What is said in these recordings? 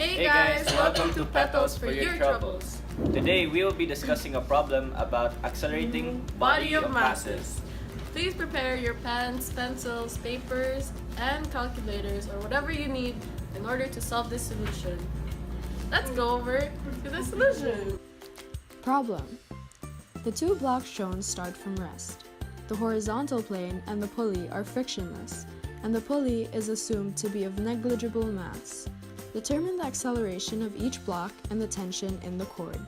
Hey guys, welcome to Petals for your troubles. Today we will be discussing a problem about accelerating body of masses. Please prepare your pens, pencils, papers, and calculators or whatever you need in order to solve this solution. Let's go over to the solution. Problem. The two blocks shown start from rest. The horizontal plane and the pulley are frictionless, and the pulley is assumed to be of negligible mass. Determine the acceleration of each block and the tension in the cord.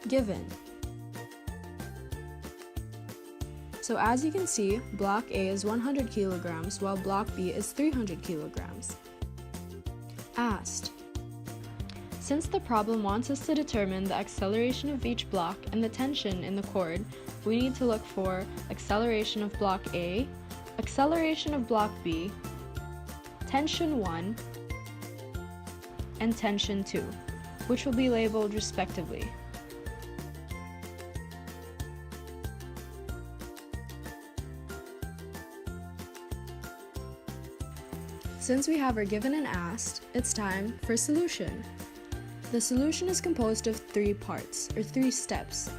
Given. So as you can see, block A is 100 kilograms while block B is 300 kilograms. Asked. Since the problem wants us to determine the acceleration of each block and the tension in the cord, we need to look for acceleration of block A, acceleration of block B, tension 1, and tension 2, which will be labeled respectively. Since we have our given and asked, it's time for solution. The solution is composed of 3 parts, or 3 steps.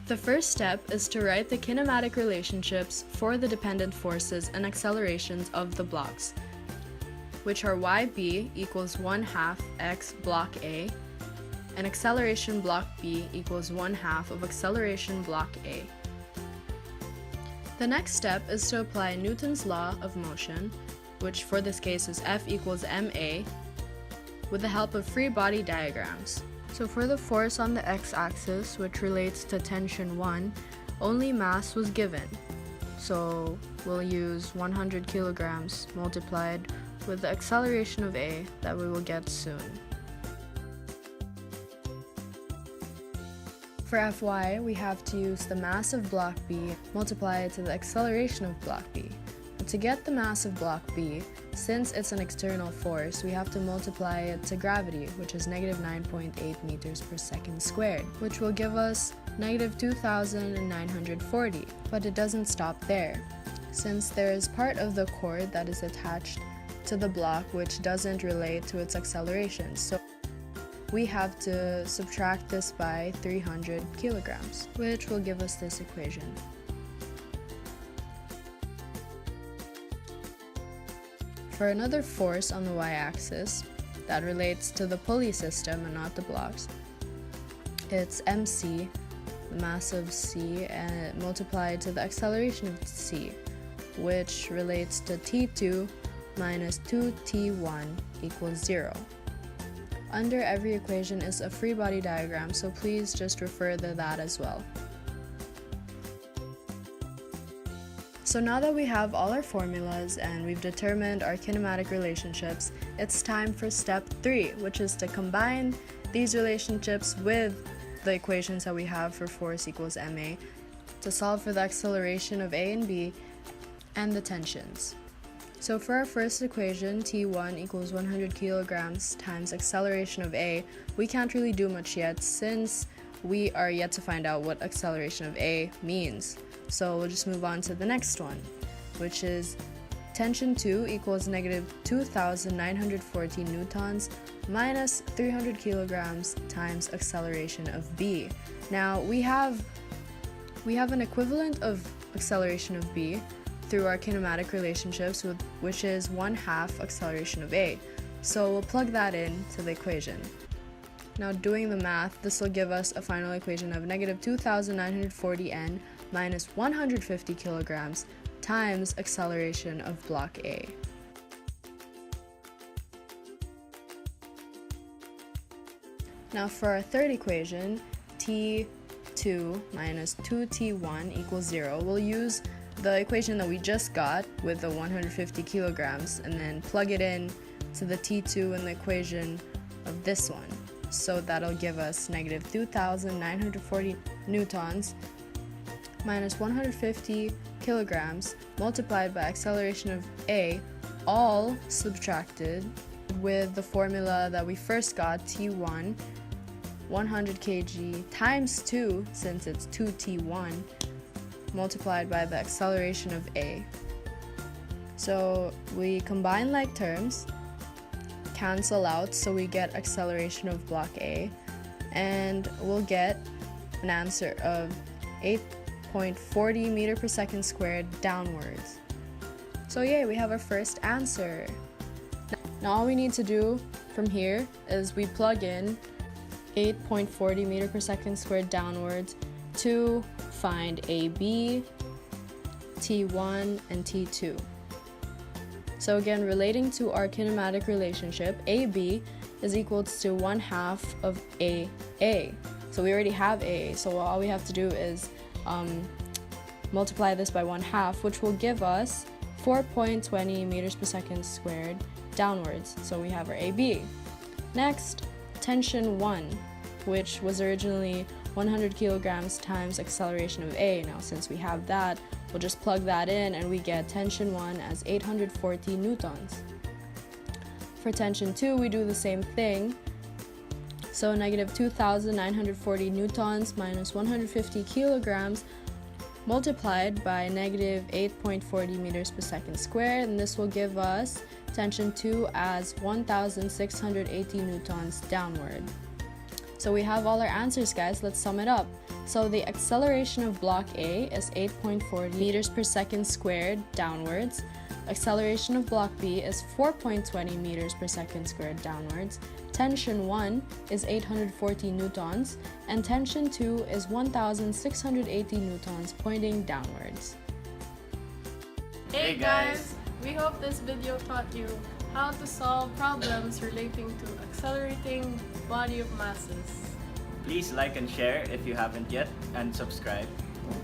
The first step is to write the kinematic relationships for the dependent forces and accelerations of the blocks, which are YB equals 1/2 x block A, and acceleration block B equals 1/2 of acceleration block A. The next step is to apply Newton's law of motion, which for this case is F equals ma, with the help of free body diagrams. So for the force on the x-axis, which relates to tension 1, only mass was given. So we'll use 100 kilograms multiplied with the acceleration of A that we will get soon. For Fy, we have to use the mass of block B multiplied to the acceleration of block B. And to get the mass of block B, since it's an external force, we have to multiply it to gravity, which is negative 9.8 meters per second squared, which will give us negative 2,940. But it doesn't stop there, since there is part of the cord that is attached to the block which doesn't relate to its acceleration. So we have to subtract this by 300 kilograms, which will give us this equation. For another force on the y-axis that relates to the pulley system and not the blocks, it's mc, the mass of c, and multiplied to the acceleration of c, which relates to t2 minus 2t1 equals 0. Under every equation is a free body diagram, so please just refer to that as well. So now that we have all our formulas and we've determined our kinematic relationships, it's time for step 3, which is to combine these relationships with the equations that we have for force equals ma to solve for the acceleration of A and B and the tensions. So for our first equation, T1 equals 100 kilograms times acceleration of A, we can't really do much yet since we are yet to find out what acceleration of A means. So we'll just move on to the next one, which is tension 2 equals negative 2,940 newtons minus 300 kilograms times acceleration of B. Now we have an equivalent of acceleration of B through our kinematic relationships, which is 1/2 acceleration of A. So we'll plug that in to the equation. Now doing the math, this will give us a final equation of negative 2,940 N minus 150 kilograms times acceleration of block A. Now for our third equation, T2 minus 2T1 equals 0, we'll use the equation that we just got with the 150 kilograms and then plug it in to the T2 in the equation of this one. So that'll give us negative 2,940 newtons minus 150 kilograms multiplied by acceleration of A, all subtracted with the formula that we first got, T1, 100 kg times 2, since it's 2T1, multiplied by the acceleration of A. So we combine like terms, cancel out, so we get acceleration of block A, and we'll get an answer of 8.40 meter per second squared downwards. So yay, we have our first answer. Now all we need to do from here is we plug in 8.40 meter per second squared downwards to find AB, T1, and T2. So again, relating to our kinematic relationship, AB is equal to 1/2 of AA. So we already have AA, so all we have to do is multiply this by 1/2, which will give us 4.20 meters per second squared downwards. So we have our AB. Next, tension 1, which was originally 100 kilograms times acceleration of A. Now since we have that, we'll just plug that in and we get tension 1 as 840 newtons. For tension 2, we do the same thing. So negative 2,940 newtons minus 150 kilograms multiplied by negative 8.40 meters per second squared, and this will give us tension 2 as 1,680 newtons downward. So we have all our answers, guys. Let's sum it up. So the acceleration of block A is 8.40 meters per second squared downwards. Acceleration of block B is 4.20 meters per second squared downwards. Tension 1 is 840 newtons, and tension 2 is 1,680 newtons pointing downwards. Hey guys! We hope this video taught you how to solve problems relating to accelerating body of masses. Please like and share if you haven't yet, and subscribe.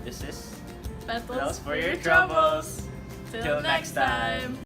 This is Petals Petals for your troubles. Till next time!